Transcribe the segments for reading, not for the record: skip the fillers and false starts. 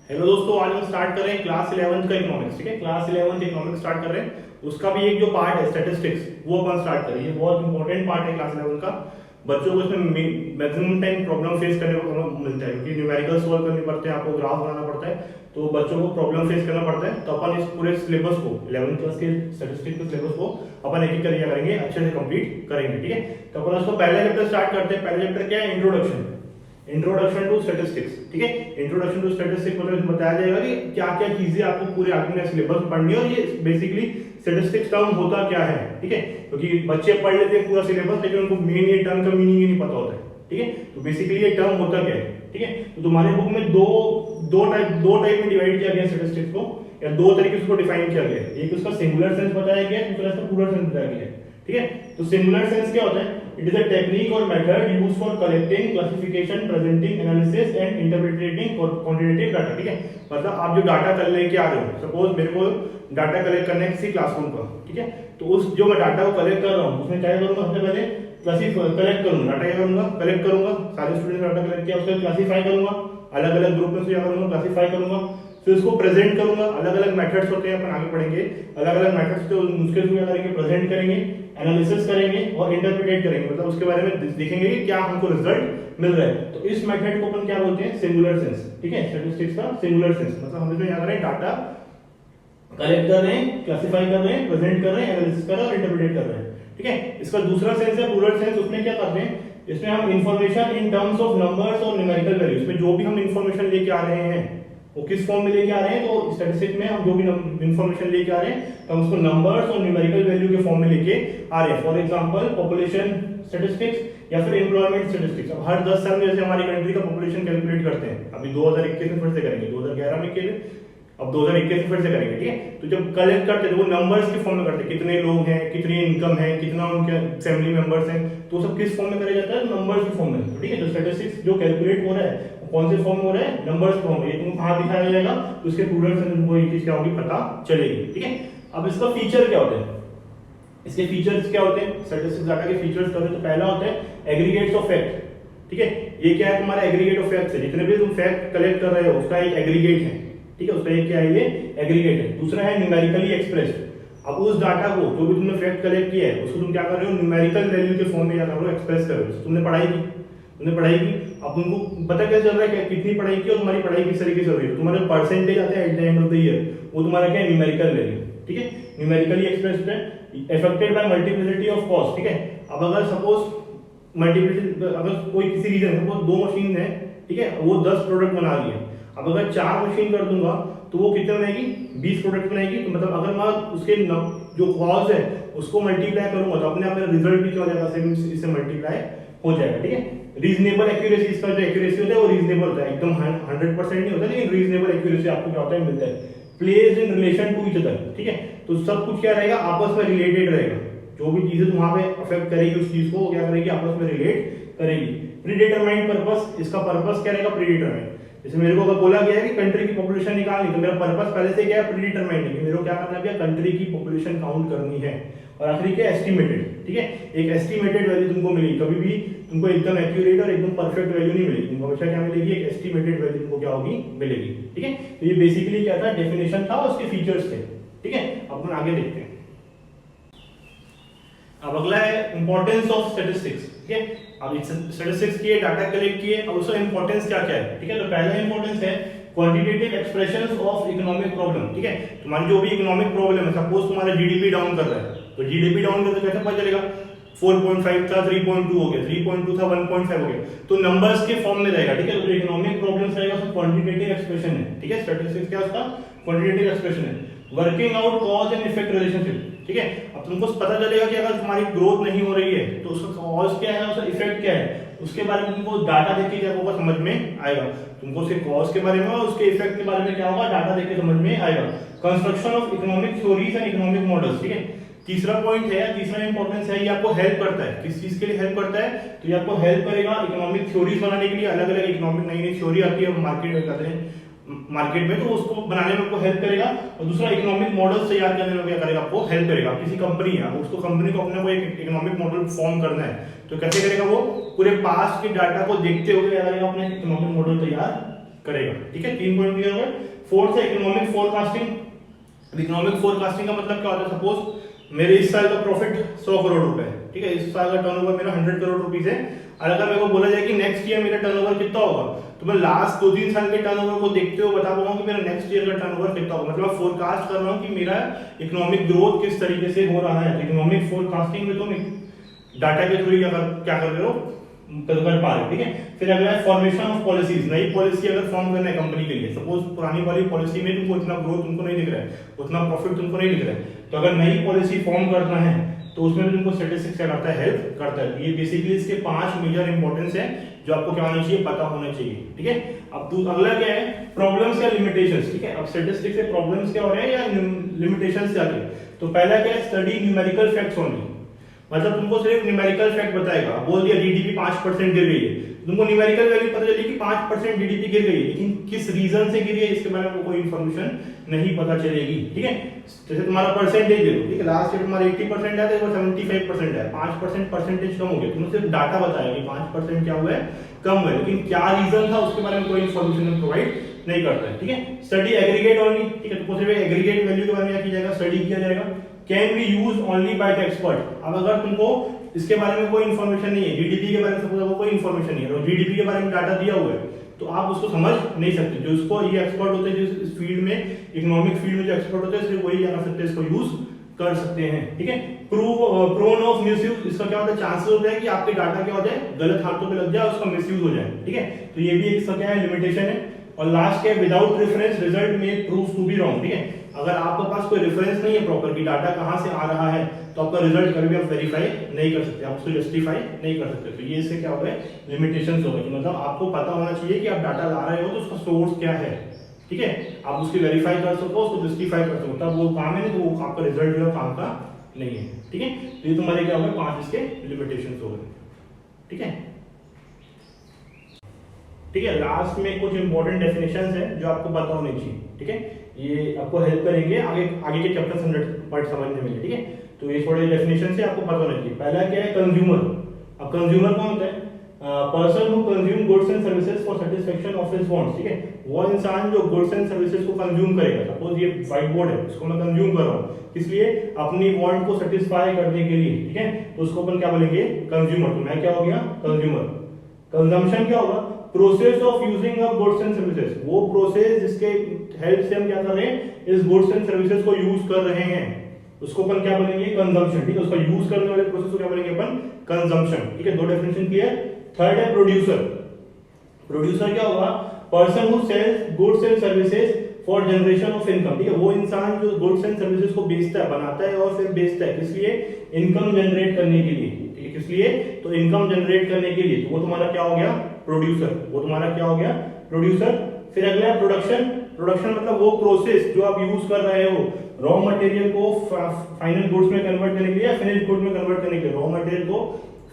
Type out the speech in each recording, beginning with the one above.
Hello दोस्तों, आज हम स्टार्ट कर रहे हैं क्लास 11th का इकोनॉमिक्स। ठीक है, क्लास 11th इकोनॉमिक्स स्टार्ट कर रहे हैं। उसका भी एक जो पार्ट है स्टैटिस्टिक्स, वो अपन स्टार्ट करें। ये बहुत इंपॉर्टेंट पार्ट है क्लास 11 का। बच्चों को इसमें मैक्सिमम टाइम प्रॉब्लम फेस करने को मिलता है, क्योंकि न्यूमेरिकल सॉल्व करने पड़ते हैं, आपको ग्राफ बनाना पड़ता है, तो बच्चों को प्रॉब्लम फेस करना पड़ता है। तो अपन इस पूरे सिलेबस को 11th क्लास के स्टैटिस्टिक्स के सिलेबस को अपन एक एक करके करेंगे, अच्छे से कंप्लीट करेंगे। ठीक है, तो अपन उसको पहला चैप्टर स्टार्ट करते हैं। पहला चैप्टर क्या है? Introduction to statistics. ठीक है, इंट्रोडक्शन टू स्टैटिस्टिक्स मतलब बताया जाएगा कि क्या क्या चीजें आपको पूरे आगे में सिलेबस पढ़नी है और ये बेसिकली स्टैटिस्टिक्स टर्म होता क्या है। ठीक है, क्योंकि बच्चे पढ़ लेते हैं पूरा सिलेबस, लेकिन उनको मेन ये टर्म का मीनिंग ही नहीं पता होता है। ठीक है, तो बेसिकली ये टर्म होता क्या है। ठीक है, तो तुम्हारे बुक में दो टाइप में डिवाइड किया गया स्टैटिस्टिक्स को, या दो तरीके से उसको डिफाइन किया गया है। एक उसका सिंगुलर सेंस बताया गया है, दूसरा इसका प्लूरल सेंस बताया गया है। ठीक है, तो सिंगुलर सेंस क्या होता है? इट इज अ टेक्निक और method used for collecting, classification, presenting, analysis and interpreting quantitative data. ठीक है, मतलब आप जो डाटा कल लेके आ रहे हो, सपोज मेरे को डाटा कलेक्ट करना है किसी क्लासरूम का। ठीक है, तो उस जो मैं डाटा को कलेक्ट कर रहा हूँ उसमें क्या करूंगा? सबसे पहले कलेक्ट करूंगा डाटा, क्या करूंगा? कलेक्ट करूंगा, सारे स्टूडेंट्स डाटा कलेक्ट किया, उसको क्लासीफाई करूंगा, अलग अलग ग्रुप में से क्या करूंगा? क्लासीफाई करूंगा, फिर उसको प्रेजेंट करूंगा। अलग अलग मेथड्स होते हैं, अपन आगे पढ़ेंगे अलग अलग मेथड्स, तो उसके थ्रू क्या करेंगे? प्रेजेंट करेंगे, एनालिसिस करेंगे और इंटरप्रिटेट करेंगे, मतलब उसके बारे में देखेंगे कि क्या हमको रिजल्ट मिल रहा है। तो इस मेथड को अपन क्या बोलते हैं? Singular sense. ठीक है, स्टैटिस्टिक्स का सिंगुलर सेंस मतलब हम इसमें क्या कर रहे हैं? डाटा कलेक्ट कर रहे हैं, क्लासिफाई कर रहे हैं, प्रेजेंट कर रहे हैं, एनालिसिस कर रहे हैं और इंटरप्रिटेट कर रहे हैं। ठीक है, इसका दूसरा सेंस है प्लूरल सेंस। उसमें क्या करते हैं? इसमें हम information in terms of numbers और न्यूमेरिकल वैल्यूज में जो भी हम इंफॉर्मेशन लेके आ रहे हैं वो किस फॉर्म में लेके आ रहे हैं? तो स्टैटिस्टिक्स में हम जो भी इंफॉर्मेशन लेके आ रहे हैं हम उसको नंबर्स और न्यूमेरिकल वैल्यू के फॉर्म में लेके आ रहे हैं। फॉर एग्जांपल पॉपुलेशन स्टैटिस्टिक्स या फिर एम्प्लॉयमेंट स्टैटिस्टिक्स। अब हर 10 साल में जैसे हमारी कंट्री का पॉपुलेशन कैलकुलेट करते हैं, अभी 2021 में फिर से करेंगे, 2011 में किए, अब 2021 में फिर से करेंगे। ठीक है, तो जब कलेक्ट करते हैं तो वो नंबर्स के फॉर्म में करते हैं, कितने लोग हैं, कितनी इनकम है, कितना उनके फैमिली मेंबर्स हैं, तो सब किस फॉर्म में करा जाता है? नंबर्स के फॉर्म में। ठीक है, तो स्टैटिस्टिक्स जो कैलकुलेट हो रहा है कौन से फॉर्म में हो रहा है? नंबर्स फॉर्म में। ये तुमको कहां दिखाया जाएगा? तो उसके प्लूरल से तुमको ये चीज क्या होगी? पता चलेगी। ठीक है, अब इसका फीचर क्या होता है? इसके फीचर्स क्या होते हैं? स्टैटिस्टिक्स डाटा के फीचर्स करें तो पहला होता है एग्रीगेट्स ऑफ फैक्ट। ठीक है, ये क्या है? तुम्हारा एग्रीगेट ऑफ फैक्ट है, जितने भी तुम फैक्ट कलेक्ट कर रहे हो उसका एक एग्रीगेट है। ठीक है, उसका एक क्या है? ये एग्रीगेट है। दूसरा है न्यूमेरिकली एक्सप्रेस्ड। अब उस डाटा को जो भी तुमने फैक्ट कलेक्ट किया है उसको तुम क्या कर रहे हो? न्यूमेरिकल वैल्यू के फॉर्म में क्या कर रहे हो? एक्सप्रेस कर रहे हो। तुमने पढ़ाई की, अब तुमको पता क्या चल रहा है? कितनी पढ़ाई की और तुम्हारी पढ़ाई किस तरीके से चल रही है। तुम्हारे परसेंटेज आते हैं at the end of the year, वो तुम्हारा क्या है? Numerical value. ठीक है, न्यूमेरिकली एक्सप्रेस्ड है, affected by multiplicity of cost. ठीक है, अब अगर सपोज मल्टीप्लिसिटी, अगर कोई किसी रीजन सपोज 2 मशीन है, ठीक है, वो 10 प्रोडक्ट बना रही है। अब अगर 4 मशीन कर दूंगा तो वो कितने बनाएगी? 20 प्रोडक्ट बनाएगी। तो मतलब अगर मैं उसके जो कॉस्ट है उसको मल्टीप्लाई करूंगा तो अपने आप मेरा रिजल्ट भी क्या हो जाएगा? सेम इससे मल्टीप्लाई हो जाएगा। ठीक है, रीजनेबल एक्यूरेसी, इसका जो एक्यूरेसी होता है वो रीजनेबल होता है, एकदम 100% नहीं होता, लेकिन रीजनेबल एक्यूरेसी आपको क्या होता है? मिलता है। Placed in relation to each other. ठीक है, तो सब कुछ क्या रहेगा? आपस में रिलेटेड रहेगा। जो भी चीजें वहां पे अफेक्ट करेगी उस चीज को क्या करेगी? आपस में रिलेट करेगी। प्रीडिटरमाइंड पर्पस, इसका पर्पस क्या रहेगा? प्रीडिटरमाइंड। जैसे मेरे को अगर बोला गया है कि कंट्री की पॉपुलेशन निकालनी, तो मेरा पर्पस पहले से क्या है? प्रीडिटरमाइंड है कि मेरे को क्या करना है? कंट्री की पॉपुलेशन काउंट करनी है। और आखिरी क्या? एस्टिमेटेड। ठीक है, एक एस्टिमेटेड वैल्यू तुमको मिलेगी, कभी भी तुमको एकदम एक्यूरेट और एकदम परफेक्ट वैल्यू नहीं मिलेगी, तुमको हमेशा क्या मिलेगी? एक एस्टिमेटेड वैल्यू तुमको क्या होगी? मिलेगी। ठीक है, तो ये बेसिकली क्या था? डेफिनेशन था, उसके फीचर्स थे। ठीक है, अब हम आगे देखते हैं। अब अगला है इंपॉर्टेंस ऑफ स्टैटिस्टिक्स। ठीक है, अब स्टैटिस्टिक्स किए, डाटा कलेक्ट किए, अब उसका इंपॉर्टेंस क्या क्या है? ठीक है, तो पहला इंपॉर्टेंस है quantitative expressions of economic problem. ठीक है, तुम्हारी जो भी इकोनॉमिक प्रॉब्लम है, सपोज तुम्हारा जीडीपी डाउन कर रहा है, तो जीडीपी डाउन कर तो कैसे पता चलेगा? 4.5 था 3.2 हो गया, 3.2 था 1.5 हो गया, तो नंबर्स के फॉर्म में रहेगा। ठीक है, तो इकोनॉमिक प्रॉब्लम्स रहेगा उसका क्वांटिटेटिव एक्सप्रेशन है। ठीक है, स्टैटिस्टिक्स क्या उसका? क्वांटिटेटिव एक्सप्रेशन है। Working out cause and effect relationship. ठीक है, अब तुमको पता चलेगा कि अगर तुम्हारी ग्रोथ नहीं हो रही है तो उसका कॉज क्या है, उसका इफेक्ट क्या है, उसके बारे में तुमको डाटा देख के क्या होगा? समझ में आएगा। तुमको उसके कॉज के बारे में और उसके इफेक्ट के बारे में क्या होगा? डाटा देख के समझ में आएगा। Construction of economic theories and economic models. ठीक है, तीसरा पॉइंट है, तीसरा इंपॉर्टेंस है, ये आपको हेल्प करता है। किस चीज के लिए हेल्प करता है? तो ये आपको हेल्प करेगा इकोनॉमिक थ्योरीज बनाने के लिए। अलग अलग इकोनॉमिक नई नई थ्योरी आती है मार्केट में, कहते हैं मार्केट में, तो उसको बनाने में आपको हेल्प करेगा। और दूसरा इकोनॉमिक मॉडल्स तैयार करने में क्या करेगा? आपको हेल्प करेगा। किसी कंपनी है, उसको कंपनी को अपने को एक इकोनॉमिक मॉडल फॉर्म करना है, तो कैसे करेगा? वो पूरे पास्ट के डाटा को देखते हुए क्या करेगा? अपने इकोनॉमिक मॉडल तैयार करेगा। ठीक है, 3 पॉइंट क्लियर हो गए। फोर्थ है इकोनॉमिक फोरकास्टिंग। इकोनॉमिक फोरकास्टिंग का मतलब क्या होता है, सपोज मेरे इस साल का प्रॉफिट 100 करोड़ रुपए है, ठीक है, इस साल का टर्नओवर मेरा 100 करोड़ रुपीस है, और अगर मेरे को बोला जाए कि नेक्स्ट ईयर मेरा टर्नओवर कितना होगा, तो मैं लास्ट 2-3 साल के टर्नओवर को देखते हुए बता पाऊंगा कि मेरा नेक्स्ट ईयर का टर्नओवर कितना होगा। मतलब फोरकास्ट कर रहा हूँ कि मेरा इकोनॉमिक ग्रोथ किस तरीके से हो रहा है। इकोनॉमिक फोरकास्टिंग में तुम डाटा के थ्रू क्या कर रहे हो, कर पा रहे हो। ठीक है, फिर अगला है फॉर्मेशन ऑफ पॉलिसीज। नई पॉलिसी अगर फॉर्म करना है कंपनी के लिए, सपोज पुरानी वाली पॉलिसी में तुमको इतना ग्रोथ तुमको नहीं दिख रहा है, उतना प्रॉफिट तुमको नहीं दिख रहा है, तो अगर नई पॉलिसी फॉर्म करना है तो उसमें भी तुमको स्टैटिस्टिक्स क्या करता है, हेल्प करता है। ये बेसिकली इसके 5 मेजर इंपॉर्टेंस है जो आपको क्या होना चाहिए, पता होना चाहिए। ठीक है, अब अगला क्या है, प्रॉब्लम्स या लिमिटेशंस। ठीक है, अब स्टैटिस्टिक्स से प्रॉब्लम्स क्या हो रहे हैं या लिमिटेशंस क्या है। तो पहला क्या है, स्टडी न्यूमेरिकल फैक्ट्स ओनली। मतलब तुमको सिर्फ न्यूमेरिकल फैक्ट बताएगा, बोल दिया जीडीपी 5% गिर गई है, तुमको न्यूमेरिकल वैल्यू पता चली कि 5% जीडीपी गिर गई है, लेकिन किस रीजन से गिरी है इसके बारे में कोई इंफॉर्मेशन नहीं पता चलेगी। ठीक है, जैसे तुम्हारा परसेंटेज देखो, ठीक है, लास्ट ईयर तुम्हारा 80% है तो 75% है, 5% परसेंटेज कम हो गया, तुमने सिर्फ डाटा बताया कि 5% क्या हुआ है, कम हुआ है, लेकिन क्या रीजन था उसके बारे में कोई इंफॉर्मेशन प्रोवाइड नहीं करता है। ठीक है, स्टडी एग्रीगेट ओनली। ठीक है, तो सिर्फ एग्रीगेट वैल्यू के बारे में क्या किया जाएगा, स्टडी किया जाएगा। Can be use only by the expert. अब अगर तुमको इसके बारे में कोई इंफॉर्मेशन नहीं है, जीडीपी के बारे में सपोज कोई इंफॉर्मेशन नहीं है, तो जीडीपी के बारे में डाटा दिया हुआ है तो आप उसको समझ नहीं सकते। जो इसको ये एक्सपर्ट होते हैं, जो इस फील्ड में इकोनॉमिक फील्ड में जो एक्सपर्ट होते हैं, सिर्फ वही क्या कर सकते हैं, इसको यूज कर सकते हैं। ठीक है, प्रोन ऑफ मिसयूज। इसका क्या होता है, चांसेस होता है कि आपके डाटा क्या होता है, गलत हाथों पे लग जाए, उसका मिसयूज हो जाए। ठीक है, तो ये भी इसका क्या है, लिमिटेशन है। और लास्ट है विदाउट रेफरेंस रिजल्ट में प्रूव टू बी रॉन्ग। ठीक है, अगर आपके पास कोई रेफरेंस नहीं है प्रॉपर कि डाटा कहां से आ रहा है, तो आपका रिजल्ट कभी भी आप वेरीफाई नहीं कर सकते, आप उसको जस्टिफाई नहीं कर सकते। तो ये इससे क्या हो गए, लिमिटेशंस हो गए। मतलब आपको पता होना चाहिए कि आप डाटा ला रहे हो तो उसका सोर्स क्या है। ठीक है, आप उसकी वेरीफाई कर सको, उसको जस्टिफाई कर सको, तब वो काम है, नहीं तो वो आपका रिजल्ट जो है काम का नहीं है। ठीक है, तो ये तुम्हारे क्या हो गए, 5 इसके लिमिटेशंस हो गए। ठीक है, ठीक है, लास्ट में कुछ इंपॉर्टेंट डेफिनेशंस है जो आपको पता होनी चाहिए। ठीक है, ये आपको हेल्प करेंगे आगे के चैप्टर 100 पार्ट समझने में। ठीक है, तो ये थोड़े डेफिनेशन से आपको पता होना चाहिए। पहला क्या है, कंज्यूमर। अब कंज्यूमर कौन होता है, person who consume goods and services for satisfaction of his wants. ठीक है, वो इंसान जो गुड्स एंड सर्विसेज को कंज्यूम करेगा, सपोज ये व्हाइट बोर्ड है, इसको मैं कंज्यूम कर रहा हूँ, इसलिए अपनी वांट को सेटिस्फाई करने के लिए। ठीक है, तो उसको अपन क्या बोलेंगे, कंज्यूमर। तो मैं क्या हो गया, कंज्यूमर। कंजम्पशन क्या होगा, process of using a goods and services. वो प्रोसेस जिसके हेल्प से हम क्या कर रहे हैं, इस गुड्स एंड सर्विसेज को यूज कर रहे हैं, उसको अपन क्या बोलेंगे, कंजम्पशन। ठीक है, उसका यूज करने वाले प्रोसेस को क्या बोलेंगे अपन, कंजम्पशन। ठीक है, दो डेफिनेशन क्लियर। थर्ड है प्रोड्यूसर। प्रोड्यूसर क्या होगा, person who sells goods and services for generation of income. ठीक है, वो इंसान जो गुड्स एंड सर्विसेज को बेचता है, बनाता है और फिर बेचता है, किस लिए, इनकम जनरेट करने के लिए। ठीक है, किस लिए, तो इनकम जनरेट करने के लिए, तो वो तुम्हारा क्या हो गया, प्रोड्यूसर। वो तुम्हारा क्या हो गया, प्रोड्यूसर। फिर अगला प्रोडक्शन। प्रोडक्शन मतलब वो प्रोसेस जो आप यूज कर रहे हो, रॉ मटेरियल को फाइनल गुड्स में कन्वर्ट करने के लिए या फिनिश गुड में कन्वर्ट करने के लिए, रॉ मटेरियल को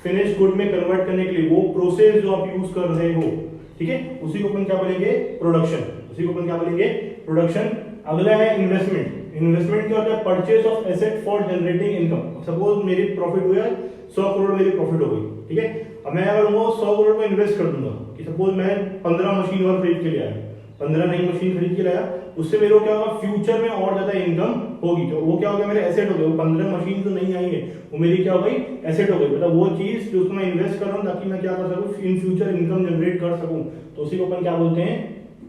फिनिश गुड में कन्वर्ट करने के लिए वो प्रोसेस जो आप यूज कर रहे हो। ठीक है, उसी को अपन क्या बोलेंगे, प्रोडक्शन। उसी को अपन क्या बोलेंगे, प्रोडक्शन। अगला है इन्वेस्टमेंट। इन्वेस्टमेंट क्या होता है, purchase of asset for generating income. Suppose मेरी प्रॉफिट हुआ 100 करोड़ मेरी प्रॉफिट हो गई। ठीक है, अब मैं अगर वो 100 करोड़ को इन्वेस्ट कर दूंगा, कि सपोज मैं 15 मशीन और खरीद के ले आया, 15 नई मशीन खरीद के लाया, उससे मेरे को क्या होगा, फ्यूचर में और ज्यादा इनकम होगी। तो वो क्या हो गया, मेरे एसेट हो गए। वो 15 मशीन तो नहीं आई है, वो मेरी क्या हो गई, एसेट हो गई। मतलब वो चीज जो मैं इन्वेस्ट कर रहा हूँ ताकि मैं क्या कर सकूं, इन फ्यूचर इनकम जनरेट कर सकूं, तो उसी को अपन क्या बोलते हैं,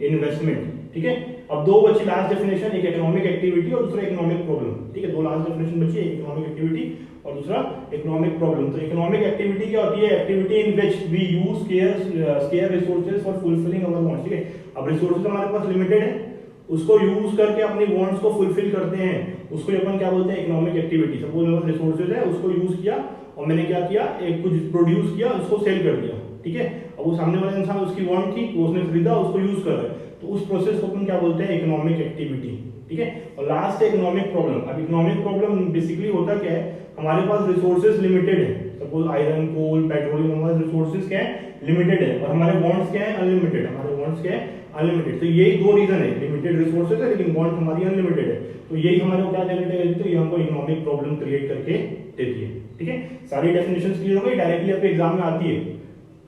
इन्वेस्टमेंट। ठीक है, अब दो बची लास्ट डेफिनेशन, एक इकोनॉमिक एक्टिविटी और दूसरा इकोनॉमिक प्रॉब्लम। ठीक है, दो लास्ट डेफिनेशन बची, एक इकोनॉमिक एक्टिविटी और दूसरा इकोनॉमिक प्रॉब्लम। तो इकोनॉमिक एक्टिविटी क्या होती है, activity in which we use scarce resources for fulfilling our wants. ठीक है, अब रिसोर्सेज हमारे पास लिमिटेड है, उसको यूज करके अपनी वांट्स को फुलफिल करते हैं, उसको अपन क्या बोलते हैं, इकोनॉमिक एक्टिविटी। सपोज मेरे पास रिसोर्सेज है, उसको यूज किया और मैंने क्या किया, एक कुछ प्रोड्यूस किया, उसको सेल कर दिया। ठीक है, अब वो सामने वाला इंसान, उसकी वांट थी, वो उसने खरीदा, उसको यूज कर रहा है, तो उस प्रोसेस को अपन क्या बोलते हैं, इकोनॉमिक एक्टिविटी। ठीक है, और लास्ट है इकोनॉमिक प्रॉब्लम। अब इकोनॉमिक प्रॉब्लम बेसिकली होता क्या है, हमारे पास रिसोर्सेज लिमिटेड है, सपोज आयरन, कोल, पेट्रोलियम, हमारे रिसोर्सेज क्या है, लिमिटेड है, और हमारे वांट्स क्या है, अनलिमिटेड। हमारे वांट्स क्या है, अनलिमिटेड। तो यही दो रीजन है, लिमिटेड रिसोर्सेज है लेकिन वांट हमारी अनलिमिटेड है, तो यही हमारे को क्या जनरेट करती है, तो ये हमको इकोनॉमिक प्रॉब्लम क्रिएट करके देती है। ठीक है, सारी डेफिनेशंस क्लियर हो गई, डायरेक्टली आपके एग्जाम में आती है,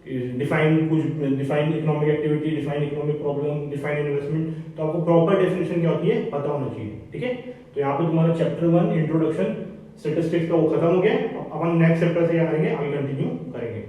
define economic activity, define economic problem, define investment, तो आपको प्रॉपर डेफिनेशन क्या होती है पता होना चाहिए, ठीक है। तो यहाँ पे तुम्हारा चैप्टर 1 इंट्रोडक्शन स्टैटिस्टिक्स का वो खत्म हो गया। अपन नेक्स्ट चैप्टर से क्या करेंगे, आगे कंटिन्यू करेंगे।